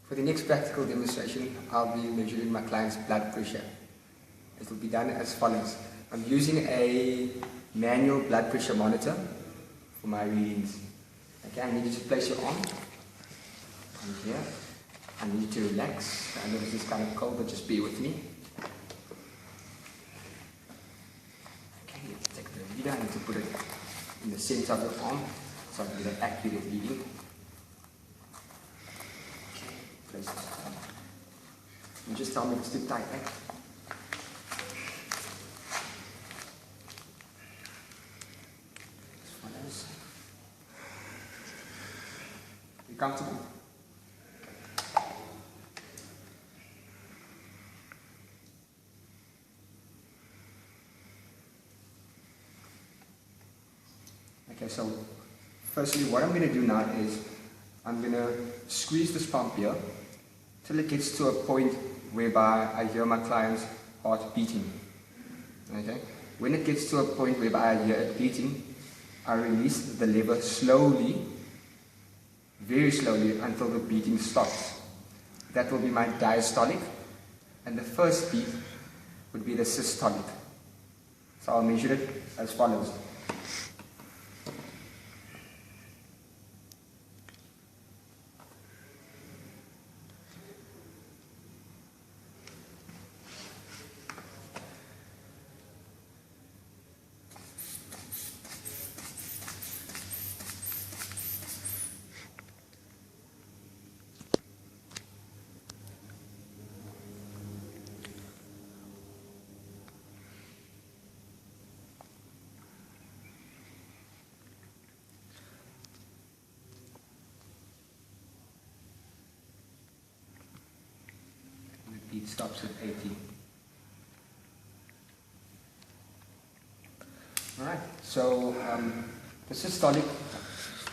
For the next practical demonstration, I'll be measuring my client's blood pressure. It will be done as follows. I'm using a manual blood pressure monitor for my readings. Okay, I need you to place your arm on here. I need you to relax. I know this is kind of cold, but just bear with me. Okay, you take the reader. I need to put it in the center of your arm so I can get an accurate reading. Okay, place it down. You just tell me it's too tight, right? You comfortable? Okay, so firstly what I'm going to do now is I'm going to squeeze this pump here till it gets to a point whereby I hear my client's heart beating. Okay, when it gets to a point whereby I hear it beating, I release the lever slowly, very slowly, until the beating stops. That will be my diastolic, and the first beat would be the systolic. So I'll measure it as follows. Beat stops at 80. Alright, so the systolic,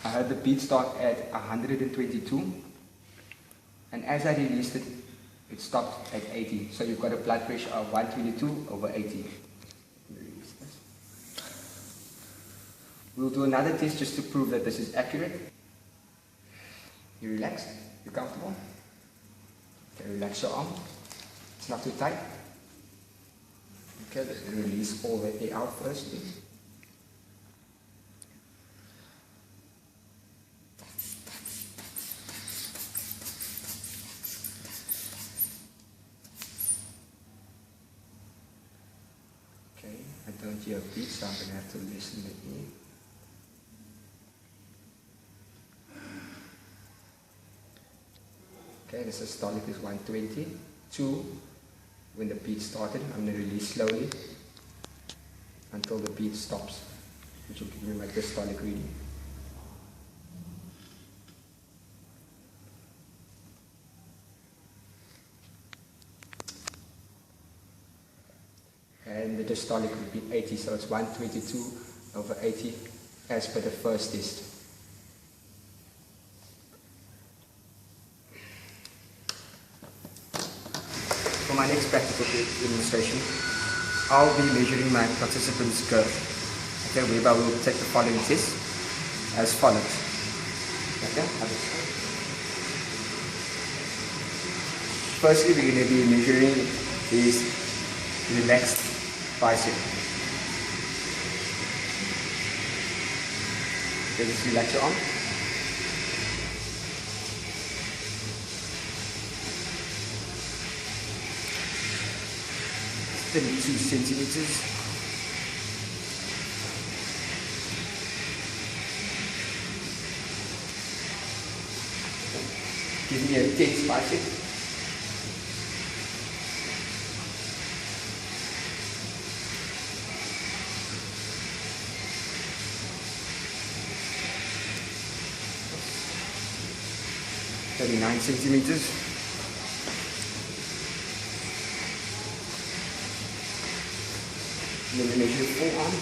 I heard the beat start at 122, and as I released it, it stopped at 80. So you've got a blood pressure of 122 over 80. We'll do another test just to prove that this is accurate. You relaxed? You comfortable? Okay, relax your arm. It's not too tight. Okay, let's release all the air out first, please. Okay, I don't hear a beat, so I'm going to have to listen to the ear. Okay, the systolic is 120. 2, when the beat started, I'm going to release slowly until the beat stops, which will give me my diastolic reading. And the diastolic would be 80, so it's 122 over 80 as per the first test. For my next practical demonstration, I'll be measuring my participant's curve. Okay, whereby we'll take the following test as follows. Okay, firstly, we're going to be measuring his relaxed bicep. Okay, just relax your arm. Then 2 centimeters. Give me a tense bicep. (39 centimeters). And then we measure your forearm.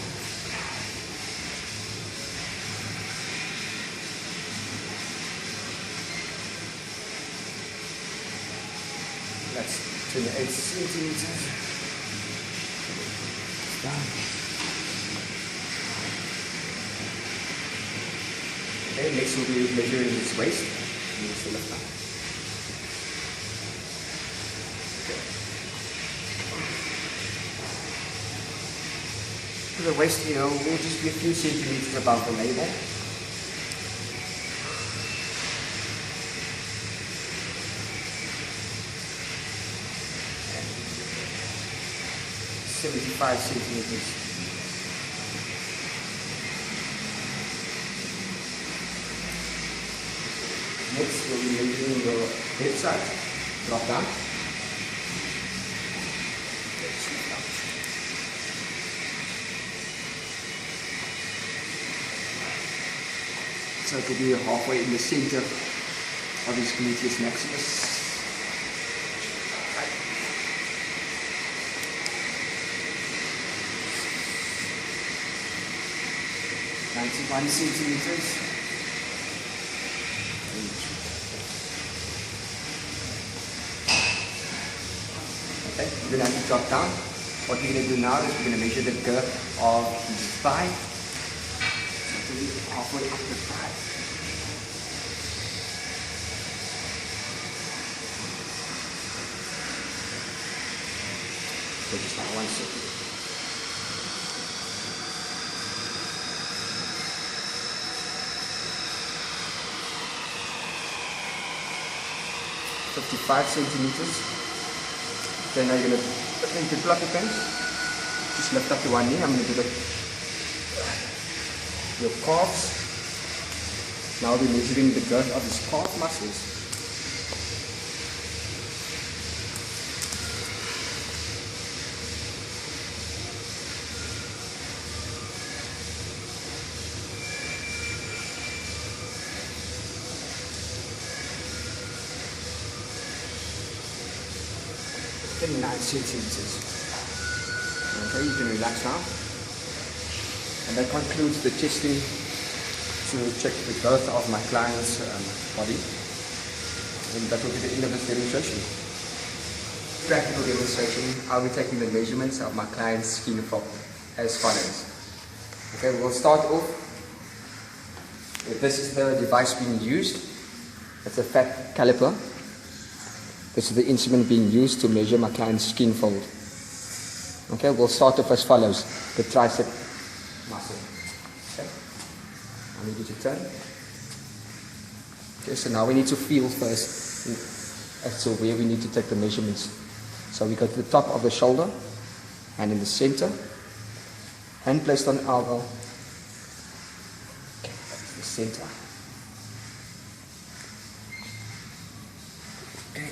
That's 28 centimeters. It's done. Okay, next we'll be measuring his waist. the waist here will just be a few centimeters above the navel. And 75 centimeters. Next, we'll be measuring your hip size. Drop down. So it will be halfway in the center of his gluteus maximus. 91 centimeters. Okay, you're going to have to drop down. What we're going to do now is we're going to measure the girth of his thigh. Halfway up the thigh. So just like 1 second. .55 centimeters. Then I'm going to plug the pins. Just lift up to one knee. I'm going to do your calves. Now we're measuring the girth of his calf muscles. And 9 centimeters. Okay, you can relax now. And that concludes the testing to check the girth of my client's body. And that will be the end of this demonstration. Practical demonstration, I'll be taking the measurements of my client's skin fold as follows. Okay, we'll start off. This is the device being used. It's a fat caliper. This is the instrument being used to measure my client's skin fold. Okay, we'll start off as follows. The tricep muscle. Okay, I need you to turn. Okay, so now we need to feel first as to where we need to take the measurements. So we go to the top of the shoulder, and in the center, hand placed on elbow. Okay, that's the center. Okay.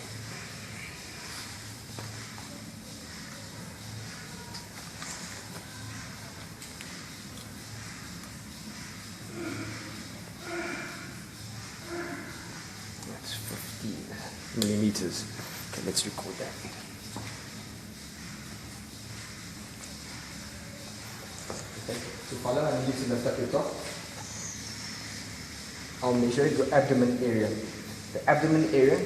That's 15 millimeters. Okay, let's record that. Okay, to follow, I need you to lift up your top. I'll measure your abdomen area. The abdomen area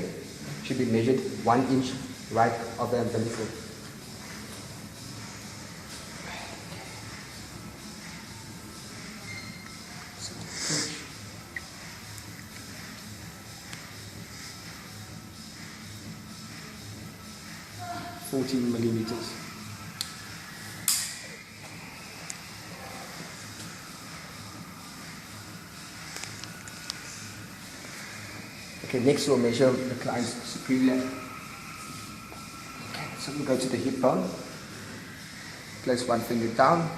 should be measured 1 inch right of the umbilical. So 14 millimeters. Okay, next we'll measure the client's superior. Okay, so we'll go to the hip bone. Place one finger down.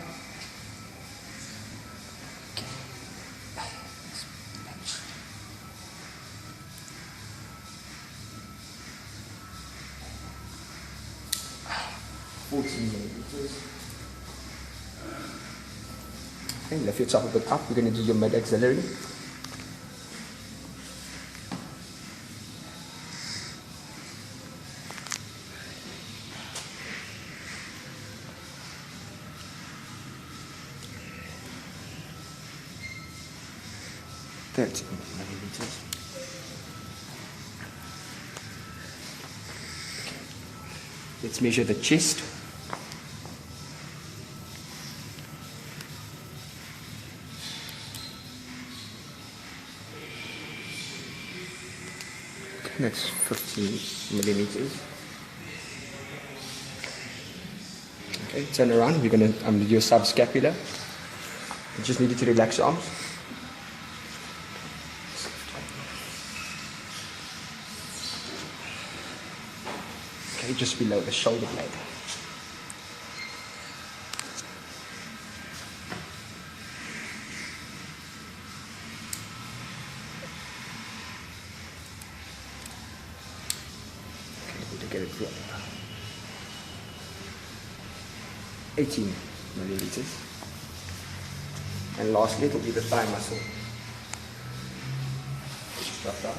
Okay. 14 millimeters. Okay, lift your top a bit up. We're going to do your mid axillary. Millimeters. Okay. Let's measure the chest. Okay, that's 15 millimeters. Okay, Okay, turn around. We're going to do your subscapular. You just need to relax your arms. Okay, just below the shoulder blade. Get it right. 18 milliliters. And lastly, it will be the thigh muscle. Just drop down.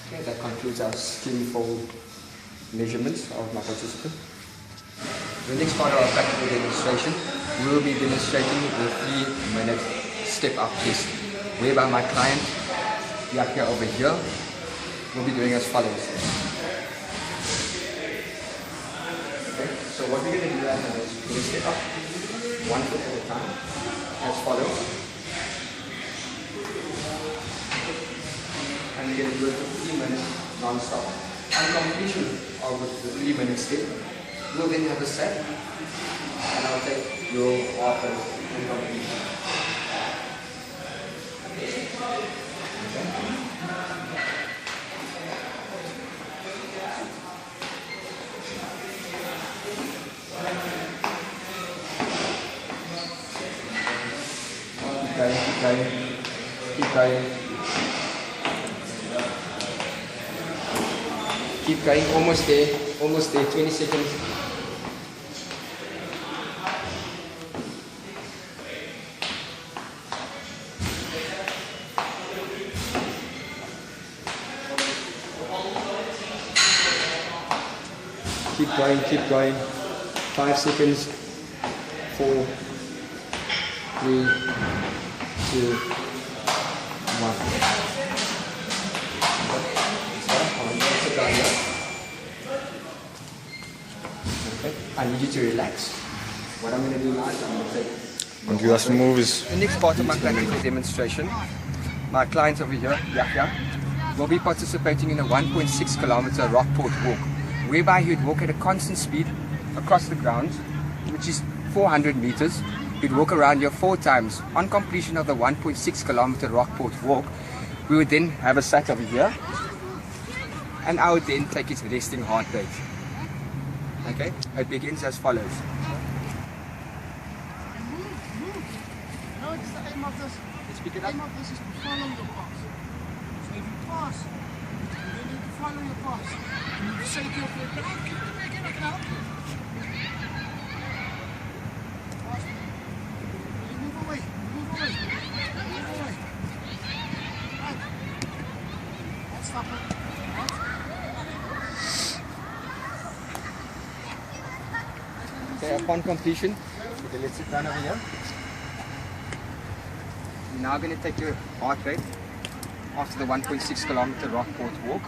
Okay, that concludes our skin fold measurements of my participant. The next part of our practical demonstration, we will be demonstrating the 3-minute step up test, whereby my client, Yahya over here, will be doing as follows. Okay, so what we're going to do is we're going to step up 1 foot at a time, as follows. And we're going to do it for 3 minutes non-stop. On completion of the 3-minute step, we'll then have a set, and I'll take your heart rate and completion. Keep going. Keep going, almost there, 20 seconds. Keep going. 5 seconds. 4, 3, 2, 1. Okay, I need you to relax. What I'm going to do now is I'm going to take... And you have some moves. The next part of my practical demonstration, my client over here, Yahya, will be participating in a 1.6 kilometer Rockport walk, whereby he would walk at a constant speed across the ground, which is 400 meters. He'd walk around here 4 times. On completion of the 1.6 kilometer Rockport walk, we would then have a sat over here, and I would then take his resting heart rate. Okay, it begins as follows. Let's pick it up. This is to follow your path. So if you pass, you need to follow your path. You need to say to your friend, can I help you? Move away. Right. Let's stop it. Okay, upon completion, let's sit down over here. You're now going to take your heart rate after the 1.6 kilometer Rockport walk.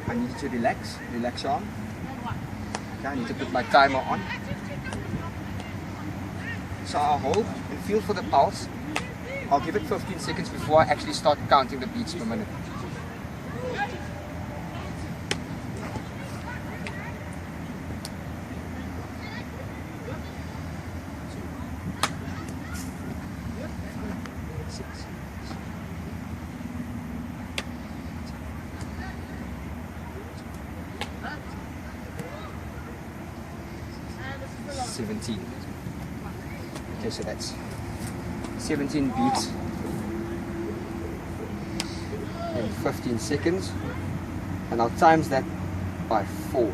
I need you to relax your arm. Okay, I need to put my timer on. So I'll hold and feel for the pulse. I'll give it 15 seconds before I actually start counting the beats per minute. Okay, so that's 17 beats in 15 seconds, and I'll times that by 4.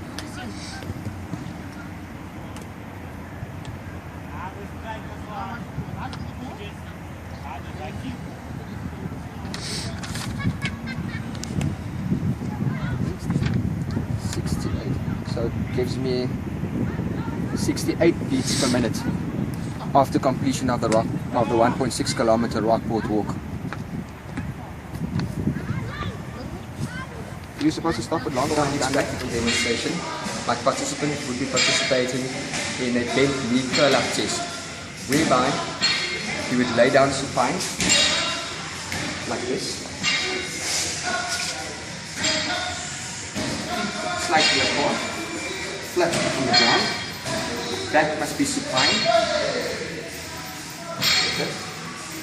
So it gives me 68 beats per minute. after completion of the 1.6 kilometer Rockport walk. You're supposed to stop at long time. This practical demonstration, my participant would be participating in a bent knee curl-up test, whereby he would lay down supine, like this, slightly apart, flat on the ground. That must be supine. Okay.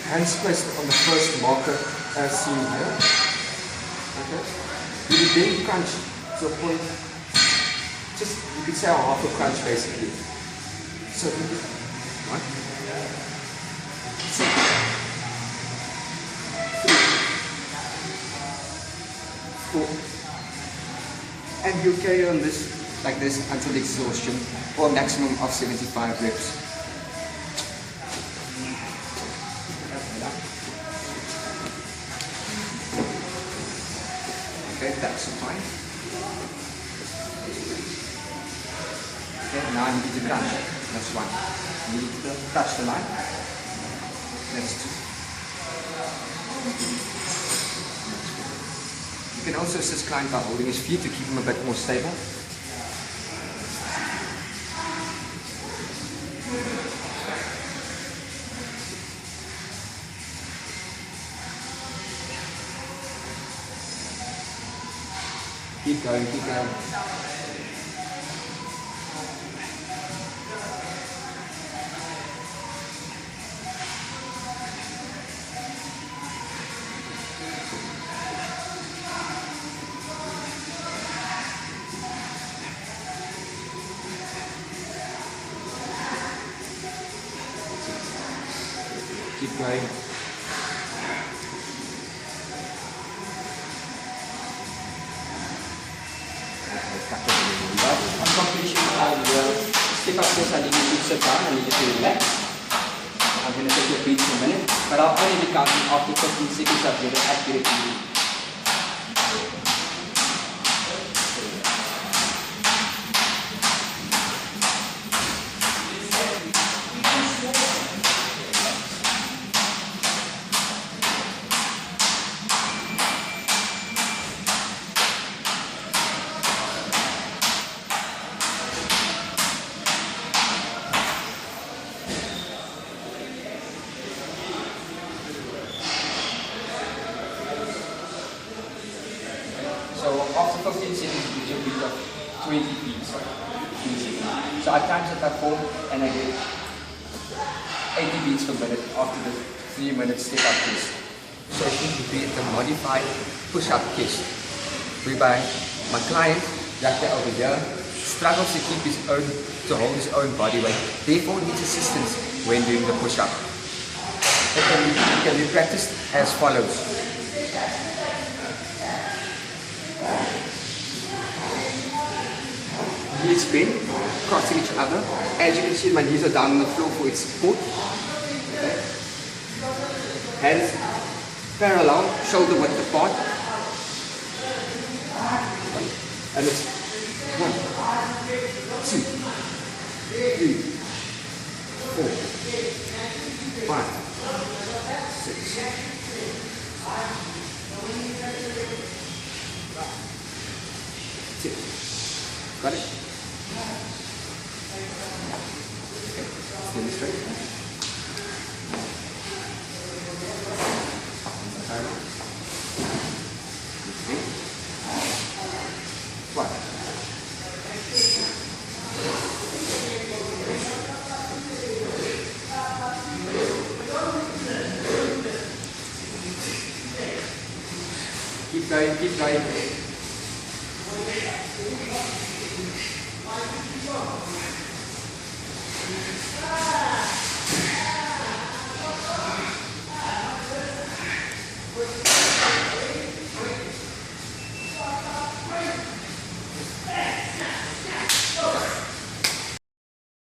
Hands placed on the first marker as seen here. Okay. You would then crunch to a point, just you could say a half a crunch basically. So you get 1, 2, 3, 4, and you carry on this like this until exhaustion, or a maximum of 75 reps. Okay, that's fine. Okay, now I need to crunch. That's 1. You need to touch the line. That's 2. You can also assist client by holding his feet to keep him a bit more stable. Keep going, keep going. Keep going. On completion, I will step up this. I need you to sit down. I need you to relax. I'm going to take your breath for a minute, but I'll only be counting after 15 seconds of your accurate breathing. So after 15 seconds, you get your beat of 20 beats. So I times it by 4 and I get 80 beats per minute after the 3-minute step-up test. Session would be the modified push-up test, whereby my client, that guy over here, struggles to keep his own, to hold his own body weight, therefore needs assistance when doing the push-up. It can be practiced as follows. Knees bent, crossing each other. As you can see, my knees are down on the floor for its support. Okay. Hands parallel, shoulder width apart. And it's 1, 2, 3, 4, 5, 6. Got it? Demonstrate. What? Keep going, keep going.